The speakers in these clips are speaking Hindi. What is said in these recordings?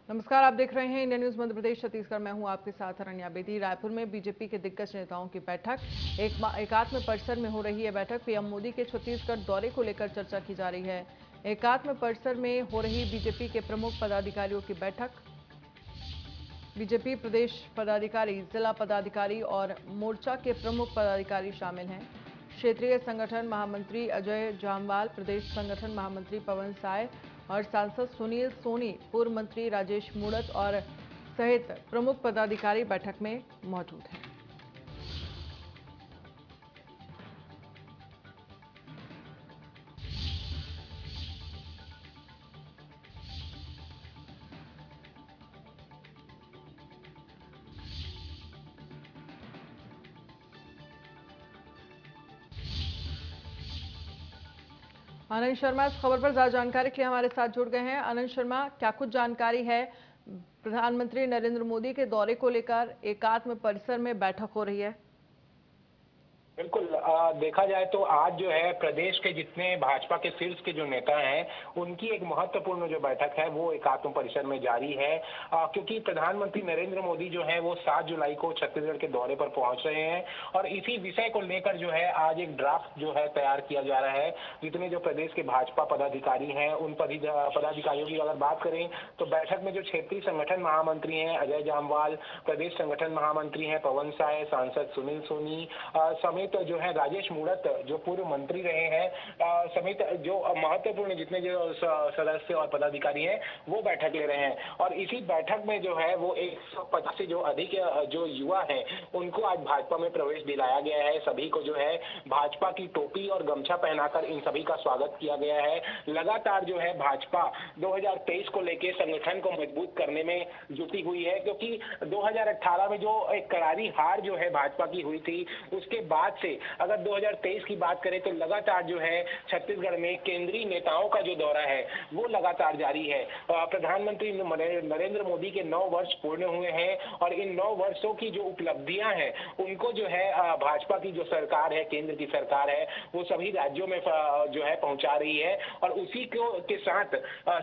नमस्कार, आप देख रहे हैं इंडिया न्यूज मध्य प्रदेश छत्तीसगढ़। मैं हूं आपके साथ अरण्या बेदी। रायपुर में बीजेपी के दिग्गज नेताओं की बैठक एकात्म परिसर में हो रही है बैठक। पीएम मोदी के छत्तीसगढ़ दौरे को लेकर चर्चा की जा रही है। एकात्म परिसर में हो रही बीजेपी के प्रमुख पदाधिकारियों की बैठक। बीजेपी प्रदेश पदाधिकारी, जिला पदाधिकारी और मोर्चा के प्रमुख पदाधिकारी शामिल हैं। क्षेत्रीय संगठन महामंत्री अजय जामवाल, प्रदेश संगठन महामंत्री पवन साय और सांसद सुनील सोनी, पूर्व मंत्री राजेश मूणत और सहित प्रमुख पदाधिकारी बैठक में मौजूद हैं। आनंद शर्मा इस खबर पर ज्यादा जानकारी के लिए हमारे साथ जुड़ गए हैं। आनंद शर्मा, क्या कुछ जानकारी है? प्रधानमंत्री नरेंद्र मोदी के दौरे को लेकर एकात्म परिसर में बैठक हो रही है। बिल्कुल, देखा जाए तो आज जो है प्रदेश के जितने भाजपा के शीर्ष के जो नेता हैं उनकी एक महत्वपूर्ण जो बैठक है वो एकात्म परिसर में जारी है, क्योंकि प्रधानमंत्री नरेंद्र मोदी जो है वो 7 जुलाई को छत्तीसगढ़ के दौरे पर पहुंच रहे हैं और इसी विषय को लेकर जो है आज एक ड्राफ्ट जो है तैयार किया जा रहा है। जितने जो प्रदेश के भाजपा पदाधिकारी हैं उन पदाधिकारियों की अगर बात करें तो बैठक में जो क्षेत्रीय संगठन महामंत्री हैं अजय जामवाल, प्रदेश संगठन महामंत्री हैं पवन साय, सांसद सुनील सोनी समेत जो है राजेश मूणत जो पूर्व मंत्री रहे हैं समेत जो महत्वपूर्ण जितने जो सदस्य और पदाधिकारी हैं वो बैठक ले रहे हैं। और इसी बैठक में जो है वो 150 से जो अधिक जो युवा हैं उनको आज भाजपा में प्रवेश दिलाया गया है। सभी को जो है भाजपा की टोपी और गमछा पहनाकर इन सभी का स्वागत किया गया है। लगातार जो है भाजपा 2023 को लेकर संगठन को मजबूत करने में जुटी हुई है, क्योंकि 2018 में जो एक करारी हार जो है भाजपा की हुई थी उसके बाद से अगर 2023 की बात करें तो लगातार जो है छत्तीसगढ़ में केंद्रीय नेताओं का जो दौरा है वो लगातार जारी है। प्रधानमंत्री नरेंद्र मोदी के 9 वर्ष पूर्ण हुए हैं और इन 9 वर्षों की जो उपलब्धियां हैं उनको जो है भाजपा की जो सरकार है, केंद्र की सरकार है, वो सभी राज्यों में जो है पहुंचा रही है। और उसी के साथ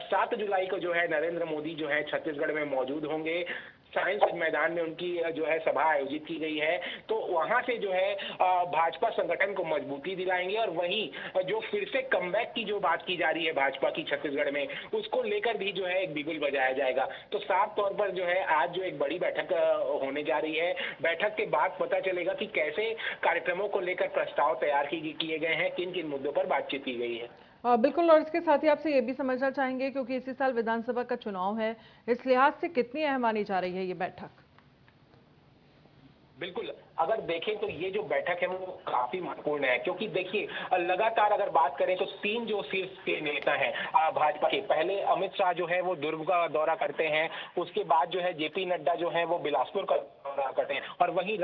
7 जुलाई को जो है नरेंद्र मोदी जो है छत्तीसगढ़ में मौजूद होंगे। साइंस मैदान में उनकी जो है सभा आयोजित की गई है, तो वहां से जो है भाजपा संगठन को मजबूती दिलाएंगे। और वहीं जो फिर से कमबैक की जो बात की जा रही है भाजपा की छत्तीसगढ़ में, उसको लेकर भी जो है एक बिगुल बजाया जाएगा। तो साफ तौर पर जो है आज जो एक बड़ी बैठक होने जा रही है, बैठक के बाद पता चलेगा कि कैसे कार्यक्रमों को लेकर प्रस्ताव तैयार किए गए हैं, किन किन मुद्दों पर बातचीत की गई है। बिल्कुल, और इसके साथ ही आपसे ये भी समझना चाहेंगे क्योंकि इसी साल विधानसभा का चुनाव है, इस लिहाज से कितनी अहम मानी जा रही है ये बैठक? बिल्कुल, अगर देखें तो ये जो बैठक है वो काफी महत्वपूर्ण है, क्योंकि देखिए लगातार अगर बात करें तो 3 जो शीर्ष के नेता हैं भाजपा के, पहले अमित शाह जो है वो दुर्ग का दौरा करते हैं, उसके बाद जो है जेपी नड्डा जो है वो बिलासपुर का दौरा करते हैं और वहीं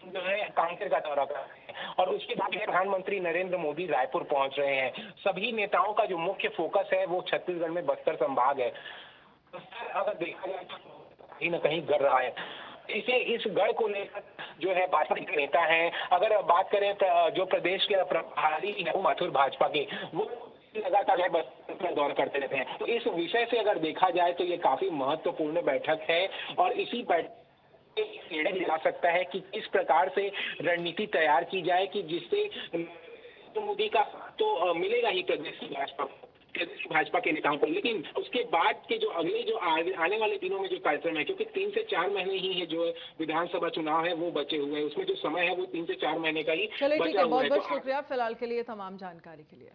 जो है कांकेर का दौरा करते हैं और उसके बाद प्रधानमंत्री नरेंद्र मोदी रायपुर पहुंच रहे हैं। सभी नेताओं का जो मुख्य फोकस है वो छत्तीसगढ़ में बस्तर संभाग है। अगर देखा जाए तो कहीं न कहीं गढ़ रहा है। इस गढ़ को लेकर जो है भाजपा के नेता हैं, अगर बात करें जो प्रदेश के प्रभारी है मथुर भाजपा के, वो लगातार बस्तर का दौरा करते रहते हैं। तो इस विषय से अगर देखा जाए तो ये काफी महत्वपूर्ण बैठक है और इसी बैठक निर्णय लिया जा सकता है कि किस प्रकार से रणनीति तैयार की जाए कि जिससे मोदी का तो मिलेगा ही प्रदेश की भाजपा के नेताओं को, लेकिन उसके बाद के जो अगले जो आने वाले दिनों में जो कार्यक्रम है, क्योंकि 3 से 4 महीने ही है जो विधानसभा चुनाव है वो बचे हुए हैं, उसमें जो समय है वो 3 से 4 महीने का ही बचा हुआ है। चलिए ठीक है, बहुत बहुत शुक्रिया फिलहाल के लिए, तमाम जानकारी के लिए।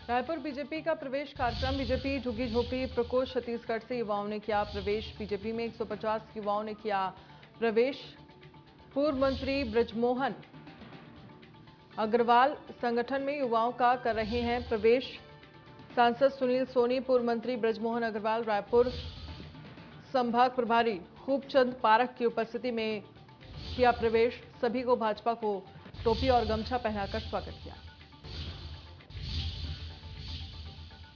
रायपुर बीजेपी का प्रवेश कार्यक्रम। बीजेपी झुग्गी झोपड़ी प्रकोष्ठ छत्तीसगढ़ से युवाओं ने किया प्रवेश। बीजेपी में 150 युवाओं ने किया प्रवेश। पूर्व मंत्री बृजमोहन अग्रवाल संगठन में युवाओं का कर रहे हैं प्रवेश। सांसद सुनील सोनी, पूर्व मंत्री बृजमोहन अग्रवाल, रायपुर संभाग प्रभारी खूबचंद पारख की उपस्थिति में किया प्रवेश। सभी को भाजपा को टोपी और गमछा पहनाकर स्वागत किया।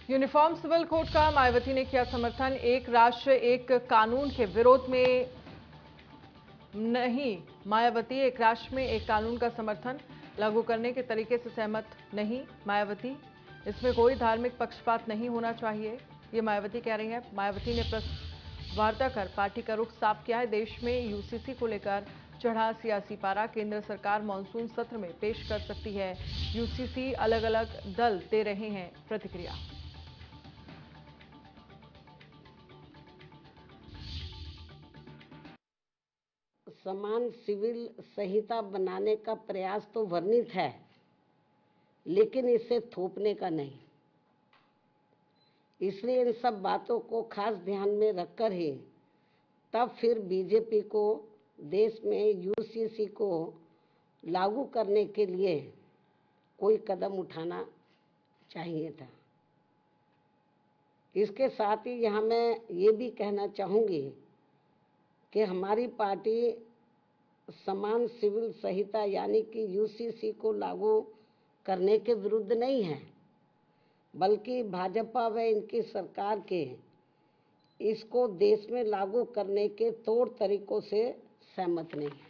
यूनिफॉर्म सिविल कोड का मायावती ने किया समर्थन। एक राष्ट्र एक कानून के विरोध में नहीं, मायावती एक राष्ट्र में एक कानून का समर्थन लागू करने के तरीके से सहमत नहीं। मायावती इसमें कोई धार्मिक पक्षपात नहीं होना चाहिए, ये मायावती कह रही हैं। मायावती ने प्रेस वार्ता कर पार्टी का रुख साफ किया है। देश में यूसीसी को लेकर चढ़ा सियासी पारा, केंद्र सरकार मानसून सत्र में पेश कर सकती है यूसीसी, अलग अलग दल दे रहे हैं प्रतिक्रिया। समान सिविल संहिता बनाने का प्रयास तो वर्णित है, लेकिन इसे थोपने का नहीं। इसलिए इन सब बातों को खास ध्यान में रखकर ही तब फिर बीजेपी को देश में यूसीसी को लागू करने के लिए कोई कदम उठाना चाहिए था। इसके साथ ही यहाँ मैं ये भी कहना चाहूँगी कि हमारी पार्टी समान सिविल संहिता यानी कि यूसीसी को लागू करने के विरुद्ध नहीं है, बल्कि भाजपा व इनकी सरकार के इसको देश में लागू करने के तौर तरीकों से सहमत नहीं है।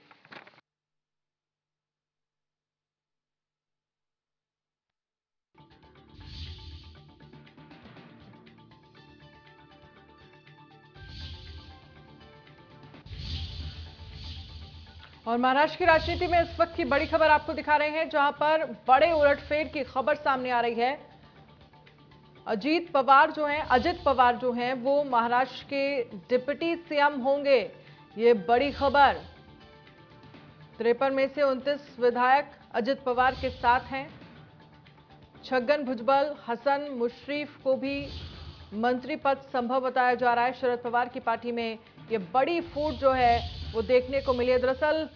और महाराष्ट्र की राजनीति में इस वक्त की बड़ी खबर आपको दिखा रहे हैं, जहां पर बड़े उलटफेर की खबर सामने आ रही है। अजित पवार जो हैं वो महाराष्ट्र के डिप्टी सीएम होंगे, ये बड़ी खबर। 53 में से 29 विधायक अजित पवार के साथ हैं। छगन भुजबल, हसन मुश्रीफ को भी मंत्री पद संभव बताया जा रहा है। शरद पवार की पार्टी में ये बड़ी फूट जो है वो देखने को मिली है। दरअसल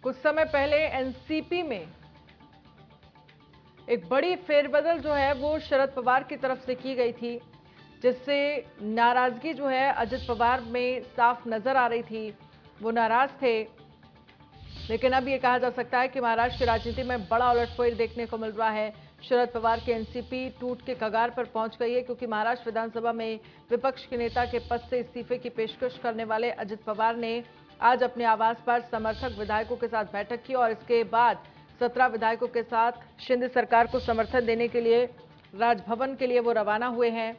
कुछ समय पहले एनसीपी में एक बड़ी फेरबदल जो है वो शरद पवार की तरफ से की गई थी, जिससे नाराजगी जो है अजित पवार में साफ नजर आ रही थी। वो नाराज थे, लेकिन अब ये कहा जा सकता है कि महाराष्ट्र की राजनीति में बड़ा उलटफेर देखने को मिल रहा है। शरद पवार की एनसीपी टूट के कगार पर पहुंच गई है, क्योंकि महाराष्ट्र विधानसभा में विपक्ष के नेता के पद से इस्तीफे की पेशकश करने वाले अजित पवार ने आज अपने आवास पर समर्थक विधायकों के साथ बैठक की और इसके बाद 17 विधायकों के साथ शिंदे सरकार को समर्थन देने के लिए राजभवन के लिए वो रवाना हुए हैं।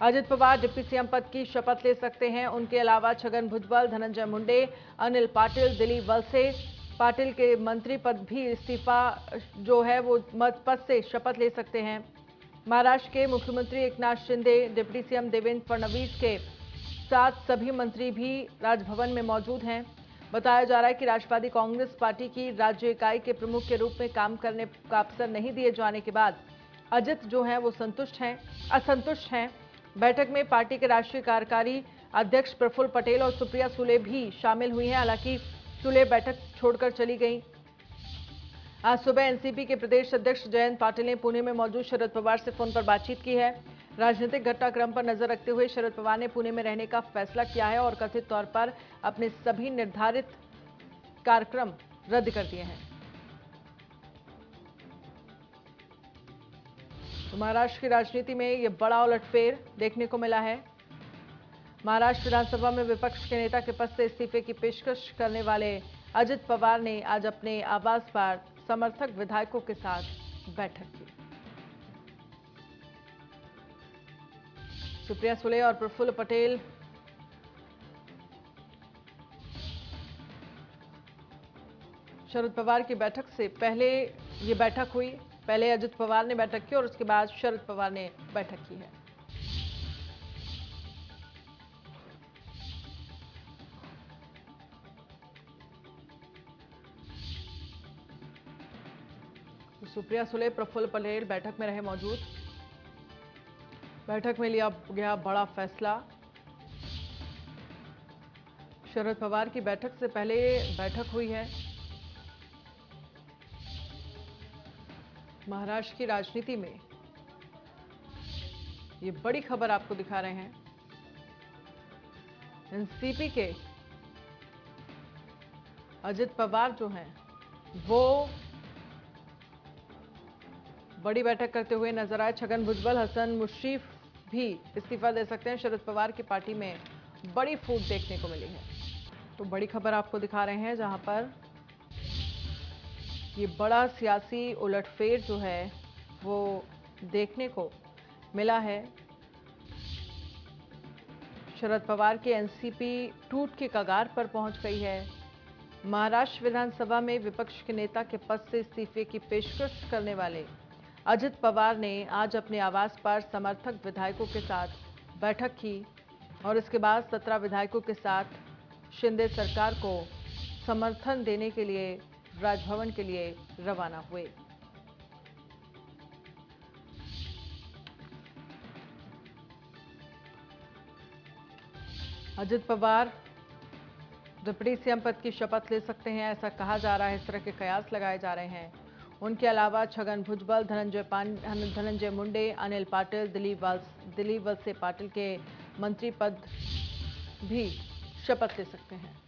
अजित पवार डिप्टी सीएम पद की शपथ ले सकते हैं। उनके अलावा छगन भुजबल, धनंजय मुंडे, अनिल पाटिल, दिलीप वलसे पाटिल के मंत्री पद भी इस्तीफा जो है वो पद से शपथ ले सकते हैं। महाराष्ट्र के मुख्यमंत्री एकनाथ शिंदे, डिप्टी सीएम देवेंद्र फडणवीस के साथ सभी मंत्री भी राजभवन में मौजूद हैं। बताया जा रहा है कि राष्ट्रवादी कांग्रेस पार्टी की राज्य इकाई के प्रमुख के रूप में काम करने का अवसर नहीं दिए जाने के बाद अजित जो हैं वो असंतुष्ट हैं। बैठक में पार्टी के राष्ट्रीय कार्यकारी अध्यक्ष प्रफुल्ल पटेल और सुप्रिया सुले भी शामिल हुई हैं। हालांकि सुले बैठक छोड़कर चली गई। आज सुबह एनसीपी के प्रदेश अध्यक्ष जयंत पाटिल ने पुणे में मौजूद शरद पवार से फोन पर बातचीत की है। राजनीतिक घटनाक्रम पर नजर रखते हुए शरद पवार ने पुणे में रहने का फैसला किया है और कथित तौर पर अपने सभी निर्धारित कार्यक्रम रद्द कर दिए हैं। तो महाराष्ट्र की राजनीति में यह बड़ा उलटफेर देखने को मिला है। महाराष्ट्र विधानसभा में विपक्ष के नेता के पद से इस्तीफे की पेशकश करने वाले अजित पवार ने आज अपने आवास पर समर्थक विधायकों के साथ बैठक की। सुप्रिया सुले और प्रफुल्ल पटेल शरद पवार की बैठक से पहले ये बैठक हुई। पहले अजित पवार ने बैठक की और उसके बाद शरद पवार ने बैठक की है। सुप्रिया सुले, प्रफुल्ल पटेल बैठक में रहे मौजूद। बैठक में लिया गया बड़ा फैसला। शरद पवार की बैठक से पहले बैठक हुई है। महाराष्ट्र की राजनीति में ये बड़ी खबर आपको दिखा रहे हैं। एनसीपी के अजित पवार जो हैं वो बड़ी बैठक करते हुए नजर आए। छगन भुजबल, हसन मुश्रीफ भी इस्तीफा दे सकते हैं। शरद पवार की पार्टी में बड़ी फूट देखने को मिली है। तो बड़ी खबर आपको दिखा रहे हैं, जहां पर ये बड़ा सियासी उलटफेर जो है वो देखने को मिला है। शरद पवार की एनसीपी टूट के कगार पर पहुंच गई है। महाराष्ट्र विधानसभा में विपक्ष के नेता के पद से इस्तीफे की पेशकश करने वाले अजित पवार ने आज अपने आवास पर समर्थक विधायकों के साथ बैठक की और इसके बाद 17 विधायकों के साथ शिंदे सरकार को समर्थन देने के लिए राजभवन के लिए रवाना हुए। अजित पवार डिप्टी सीएम पद की शपथ ले सकते हैं, ऐसा कहा जा रहा है। इस तरह के कयास लगाए जा रहे हैं। उनके अलावा छगन भुजबल, धनंजय मुंडे, अनिल पाटिल, दिलीप वलसे पाटिल के मंत्री पद भी शपथ ले सकते हैं।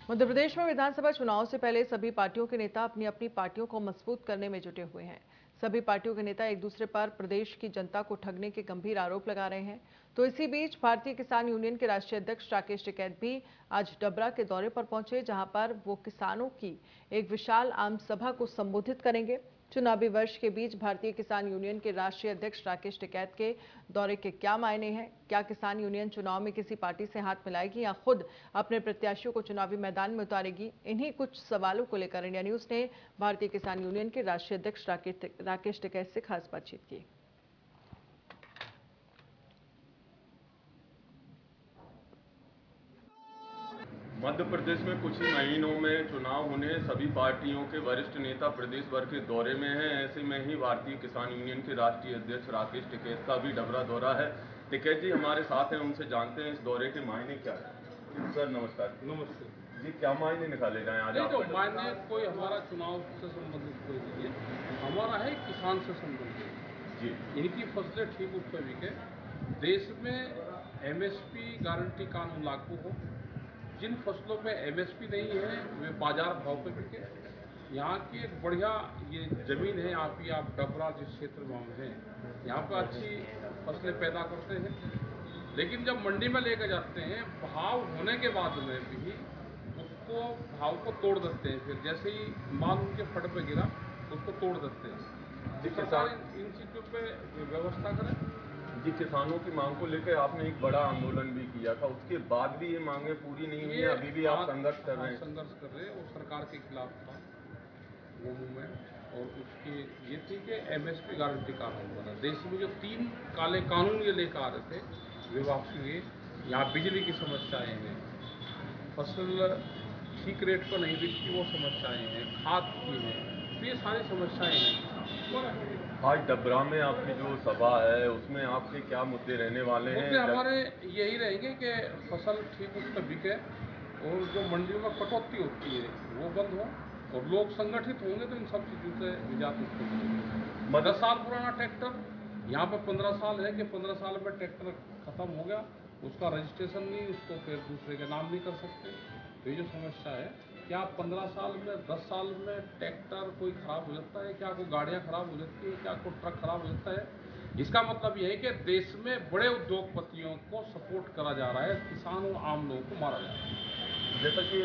मध्य प्रदेश में विधानसभा चुनाव से पहले सभी पार्टियों के नेता अपनी अपनी पार्टियों को मजबूत करने में जुटे हुए हैं। सभी पार्टियों के नेता एक दूसरे पर प्रदेश की जनता को ठगने के गंभीर आरोप लगा रहे हैं। तो इसी बीच भारतीय किसान यूनियन के राष्ट्रीय अध्यक्ष राकेश टिकैत भी आज डबरा के दौरे पर पहुंचे, जहां पर वो किसानों की एक विशाल आम सभा को संबोधित करेंगे। चुनावी वर्ष के बीच भारतीय किसान यूनियन के राष्ट्रीय अध्यक्ष राकेश टिकैत के दौरे के क्या मायने हैं? क्या किसान यूनियन चुनाव में किसी पार्टी से हाथ मिलाएगी या खुद अपने प्रत्याशियों को चुनावी मैदान में उतारेगी? इन्हीं कुछ सवालों को लेकर इंडिया न्यूज ने भारतीय किसान यूनियन के राष्ट्रीय अध्यक्ष राकेश टिकैत से खास बातचीत की। मध्य प्रदेश में कुछ ही महीनों में चुनाव होने, सभी पार्टियों के वरिष्ठ नेता प्रदेश भर के दौरे में हैं। ऐसे में ही भारतीय किसान यूनियन के राष्ट्रीय अध्यक्ष राकेश टिकैत का भी डबरा दौरा है। टिकैत जी हमारे साथ हैं, उनसे जानते हैं इस दौरे के मायने क्या है। सर नमस्कार। नमस्ते जी, क्या मायने निकाले जाए आज? तो मायने कोई हमारा चुनाव से संबंधित कोई नहीं है, हमारा है किसान से संबंधित जी। इनकी फसलें ठीक उस पर बिके, देश में एमएसपी गारंटी कानून लागू हो, जिन फसलों पे एमएसपी नहीं है वे बाजार भाव पे बिके। यहाँ की एक बढ़िया ये जमीन है, यहाँ की आप डबरा जिस क्षेत्र में हम हैं, यहाँ पर अच्छी फसलें पैदा करते हैं, लेकिन जब मंडी में लेकर जाते हैं भाव होने के बाद में भी उसको भाव को तोड़ देते हैं। फिर जैसे ही माल उनके फट पे गिरा उसको तोड़ देते हैं। सरकार इन चीज़ों पे व्यवस्था करें। जी, किसानों की मांग को लेकर आपने एक बड़ा आंदोलन भी किया था, उसके बाद भी ये मांगे पूरी नहीं हुई है, अभी भी आप संघर्ष कर रहे हैं। संघर्ष कर रहे हैं, वो सरकार के खिलाफ था वो मूवमेंट, और उसकी ये थी कि एमएसपी गारंटी कानून बना। देश में जो 3 काले कानून ये लेकर आ रहे थे विभाग के, यहाँ बिजली की समस्याएं हैं, फसल ठीक रेट पर नहीं बिकती वो समस्याएं हैं, खाद की हैं, तो ये सारी समस्याएं हैं। आज डबरा में आपकी जो सभा है उसमें आपके क्या मुद्दे रहने वाले हैं? हमारे यही रहेंगे कि फसल ठीक उस पर बिके और जो मंडियों में कटौती होती है वो बंद हो, और लोग संगठित होंगे तो इन सब चीज़ों से निजात मुक्त होंगे। 10 साल पुराना ट्रैक्टर यहाँ पे 15 साल है कि 15 साल में ट्रैक्टर खत्म हो गया, उसका रजिस्ट्रेशन नहीं, उसको फिर दूसरे के नाम नहीं कर सकते। तो ये जो समस्या है, क्या 15 साल में 10 साल में ट्रैक्टर कोई ख़राब हो जाता है, क्या कोई गाड़ियाँ ख़राब हो जाती है, क्या कोई ट्रक ख़राब हो जाता है? इसका मतलब यह है कि देश में बड़े उद्योगपतियों को सपोर्ट करा जा रहा है, किसान और आम लोगों को मारा जा रहा है। जैसा कि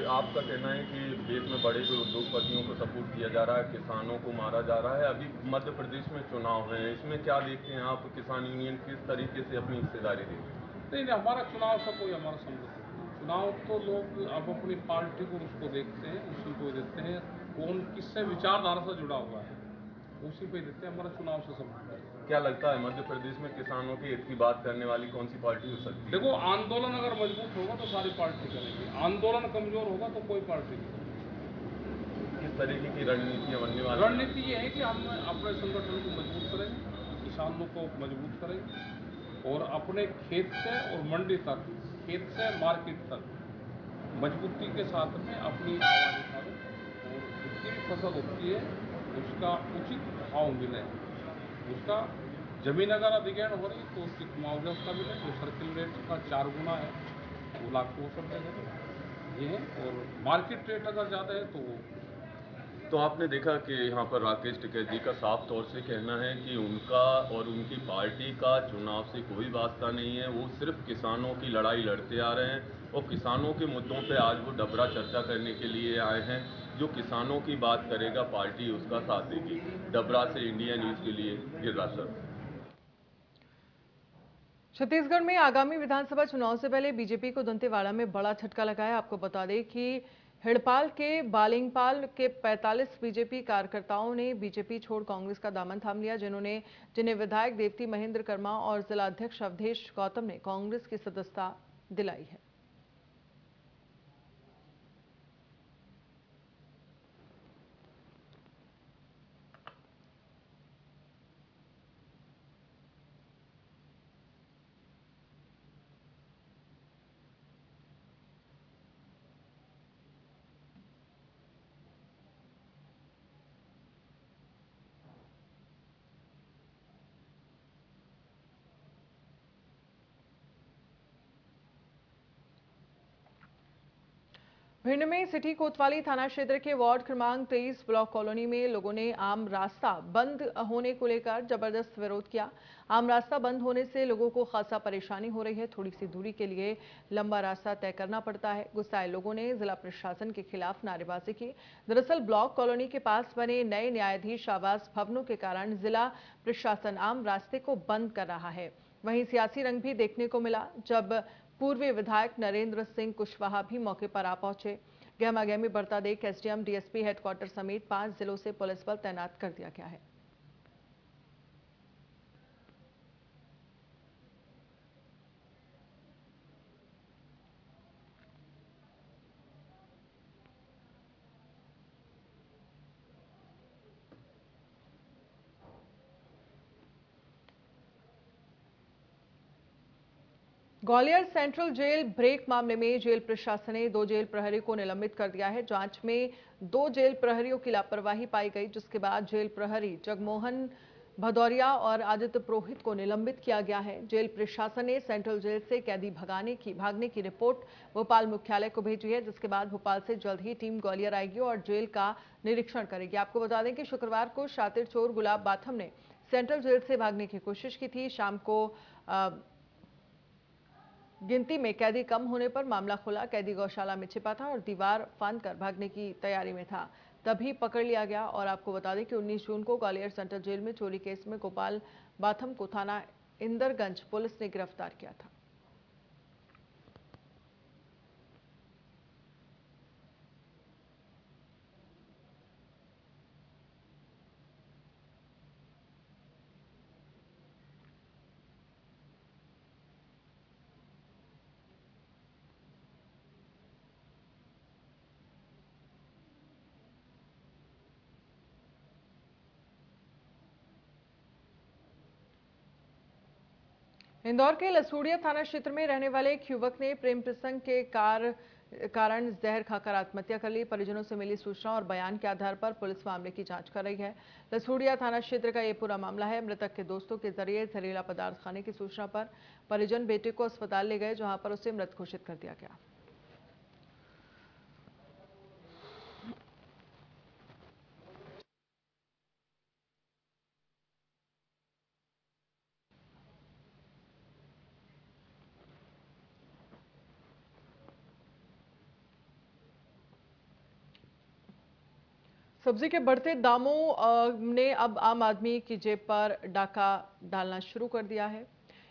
आपका कहना है कि देश में बड़े उद्योगपतियों को सपोर्ट किया जा रहा है, किसानों को मारा जा रहा है, अभी मध्य प्रदेश में चुनाव है, इसमें क्या देखते हैं आप? किसान यूनियन किस तरीके से अपनी हिस्सेदारी देंगे? नहीं, हमारा चुनाव से कोई हमारा संबंध नहीं। चुनाव तो लोग अब अपनी पार्टी को उसको देखते हैं, उसी को देते हैं, कौन किससे विचारधारा से जुड़ा हुआ है उसी पे देते हैं, हमारा चुनाव से संबंध है। क्या लगता है मध्य प्रदेश में किसानों के हित की बात करने वाली कौन सी पार्टी हो सकती है? देखो, आंदोलन अगर मजबूत होगा तो सारी पार्टी करेगी, आंदोलन कमजोर होगा तो कोई पार्टी नहीं करेगी। किस तरीके की रणनीतियाँ बनने वाली? रणनीति ये है कि हम अपने संगठन को मजबूत करेंगे, किसानों को मजबूत करेंगे, और अपने खेत से और मंडी तक, खेत से मार्केट तक मजबूती के साथ में अपनी आवाज़ उठाएं, और जितनी भी फसल होती है उसका उचित भाव मिले, उसका जमीन अगर अधिग्रहण हो रही तो उसकी मुआवजा उसका मिले, जो सर्किल रेट का 4 गुना है वो लागू हो सकता है ये है, और मार्केट रेट अगर ज़्यादा है तो वो तो आपने देखा कि यहाँ पर राकेश टिकैत जी का साफ तौर से कहना है कि उनका और उनकी पार्टी का चुनाव से कोई वास्ता नहीं है, वो सिर्फ किसानों की लड़ाई लड़ते आ रहे हैं और किसानों के मुद्दों पे आज वो डबरा चर्चा करने के लिए आए हैं। जो किसानों की बात करेगा पार्टी उसका साथ देगी। डबरा से इंडिया न्यूज़ के लिए गिरिराज सर। छत्तीसगढ़ में आगामी विधानसभा चुनाव से पहले बीजेपी को दंतेवाड़ा में बड़ा झटका लगा है। आपको बता दें कि हिड़पाल के बालिंगपाल के 45 बीजेपी कार्यकर्ताओं ने बीजेपी छोड़ कांग्रेस का दामन थाम लिया, जिन्हें विधायक देवती महेंद्र कर्मा और जिला अध्यक्ष अवधेश गौतम ने कांग्रेस की सदस्यता दिलाई है। भिंड में सिटी कोतवाली थाना क्षेत्र के वार्ड क्रमांक 23 ब्लॉक कॉलोनी में लोगों ने आम रास्ता बंद होने को लेकर जबरदस्त विरोध किया। आम रास्ता बंद होने से लोगों को खासा परेशानी हो रही है। थोड़ी सी दूरी के लिए लंबा रास्ता तय करना पड़ता है। गुस्साए लोगों ने जिला प्रशासन के खिलाफ नारेबाजी की। दरअसल ब्लॉक कॉलोनी के पास बने नए न्यायाधीश आवास भवनों के कारण जिला प्रशासन आम रास्ते को बंद कर रहा है। वहीं सियासी रंग भी देखने को मिला जब पूर्व विधायक नरेंद्र सिंह कुशवाहा भी मौके पर आ पहुंचे। गहमागहमी बढ़ता देख एसडीएम डीएसपी हेडक्वार्टर समेत 5 जिलों से पुलिस बल तैनात कर दिया गया है। ग्वालियर सेंट्रल जेल ब्रेक मामले में जेल प्रशासन ने 2 जेल प्रहरी को निलंबित कर दिया है। जांच में 2 जेल प्रहरियों की लापरवाही पाई गई, जिसके बाद जेल प्रहरी जगमोहन भदौरिया और आदित्य पुरोहित को निलंबित किया गया है। जेल प्रशासन ने सेंट्रल जेल से कैदी भागने की रिपोर्ट भोपाल मुख्यालय को भेजी है, जिसके बाद भोपाल से जल्द ही टीम ग्वालियर आएगी और जेल का निरीक्षण करेगी। आपको बता दें कि शुक्रवार को शातिर चोर गुलाब बाथम ने सेंट्रल जेल से भागने की कोशिश की थी। शाम को गिनती में कैदी कम होने पर मामला खुला। कैदी गौशाला में छिपा था और दीवार फांदकर भागने की तैयारी में था, तभी पकड़ लिया गया। और आपको बता दें कि 19 जून को ग्वालियर सेंट्रल जेल में चोरी केस में गोपाल बाथम को थाना इंदरगंज पुलिस ने गिरफ्तार किया था। इंदौर के लसूड़िया थाना क्षेत्र में रहने वाले एक युवक ने प्रेम प्रसंग के कारण जहर खाकर आत्महत्या कर ली। परिजनों से मिली सूचना और बयान के आधार पर पुलिस मामले की जांच कर रही है। लसूड़िया थाना क्षेत्र का यह पूरा मामला है। मृतक के दोस्तों के जरिए जहरीला पदार्थ खाने की सूचना पर परिजन बेटे को अस्पताल ले गए, जहां पर उसे मृत घोषित कर दिया गया। सब्जी के बढ़ते दामों ने अब आम आदमी की जेब पर डाका डालना शुरू कर दिया है।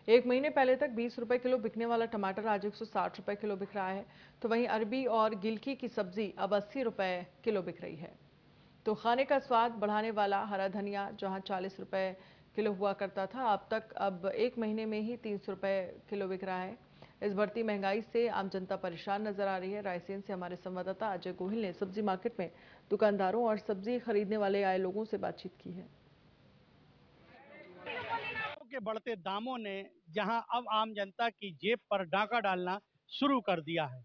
एक महीने पहले तक 20 रुपए किलो बिकने वाला टमाटर आज 160 रुपए किलो बिक रहा है, तो वहीं अरबी और गिलकी की सब्जी अब 80 रुपए किलो बिक रही है। तो खाने का स्वाद बढ़ाने वाला हरा धनिया जहां 40 रुपए किलो हुआ करता था, अब एक महीने में ही 300 रुपए किलो बिक रहा है। इस बढ़ती महंगाई से आम जनता परेशान नजर आ रही है। रायसेन से हमारे संवाददाता अजय गोहिल ने सब्जी मार्केट में दुकानदारों और सब्जी खरीदने वाले आए लोगों से बातचीत की है। के बढ़ते दामों ने जहां अब आम जनता की जेब पर डाका डालना शुरू कर दिया है।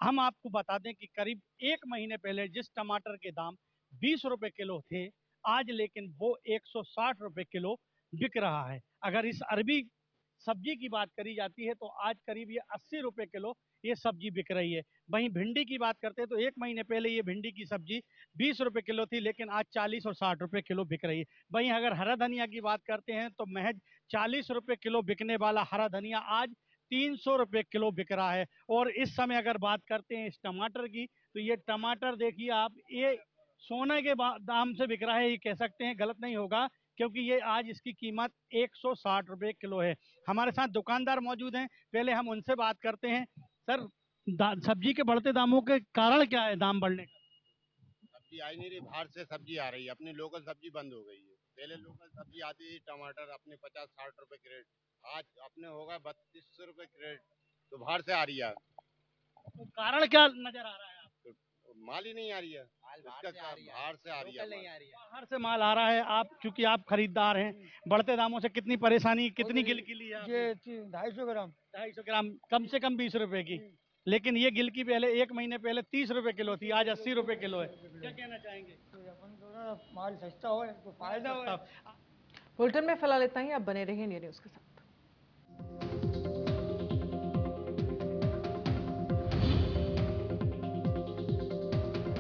हम आपको बता दें कि करीब एक महीने पहले जिस टमाटर के दाम 20 रुपए किलो थे, आज लेकिन वो 160 रुपए किलो बिक रहा है। अगर इस अरबी सब्जी की बात करी जाती है तो आज करीब ये 80 रुपए किलो ये सब्जी बिक रही है। वहीं भिंडी की बात करते हैं तो एक महीने पहले ये भिंडी की सब्जी 20 रुपए किलो थी, लेकिन आज 40 और 60 रुपए किलो बिक रही है। वहीं अगर हरा धनिया की बात करते हैं तो महज 40 रुपए किलो बिकने वाला हरा धनिया आज 300 रुपए किलो बिक रहा है। और इस समय अगर बात करते हैं इस टमाटर की, तो ये टमाटर देखिए आप, ये सोने के दाम से बिक रहा है, ये कह सकते हैं, गलत नहीं होगा, क्योंकि ये आज इसकी कीमत 160 रुपए किलो है। हमारे साथ दुकानदार मौजूद हैं, पहले हम उनसे बात करते हैं। सर, सब्जी के बढ़ते दामों के कारण क्या है, दाम बढ़ने का? सब्जी आ ही नहीं रही, बाहर से सब्जी आ रही है, अपनी लोकल सब्जी बंद हो गई है। पहले लोकल सब्जी आती थी, टमाटर अपने 50-60 रुपए क्रेट, आज अपने होगा 3200 रुपए क्रेट, तो बाहर से आ रही है। तो कारण क्या नजर आ रहा है आपको? तो माल ही नहीं आ रही है, बाहर से आ रही है। बाहर से माल आ रहा है। आप चूंकि आप खरीदार हैं, बढ़ते दामों से कितनी परेशानी, कितनी गिलकी ली है आपने? ये 250 ग्राम 250 ग्राम, कम से कम 20 रुपए की। लेकिन ये गिलकी पहले एक महीने पहले 30 रुपए किलो थी, आज 80 रुपए किलो है। क्या कहना चाहेंगे? अपन को ना माल सस्ता हो तो फायदा हो। बुलेटिन में फिलहाल इतना ही। आप बने रहिए इंडिया न्यूज के साथ।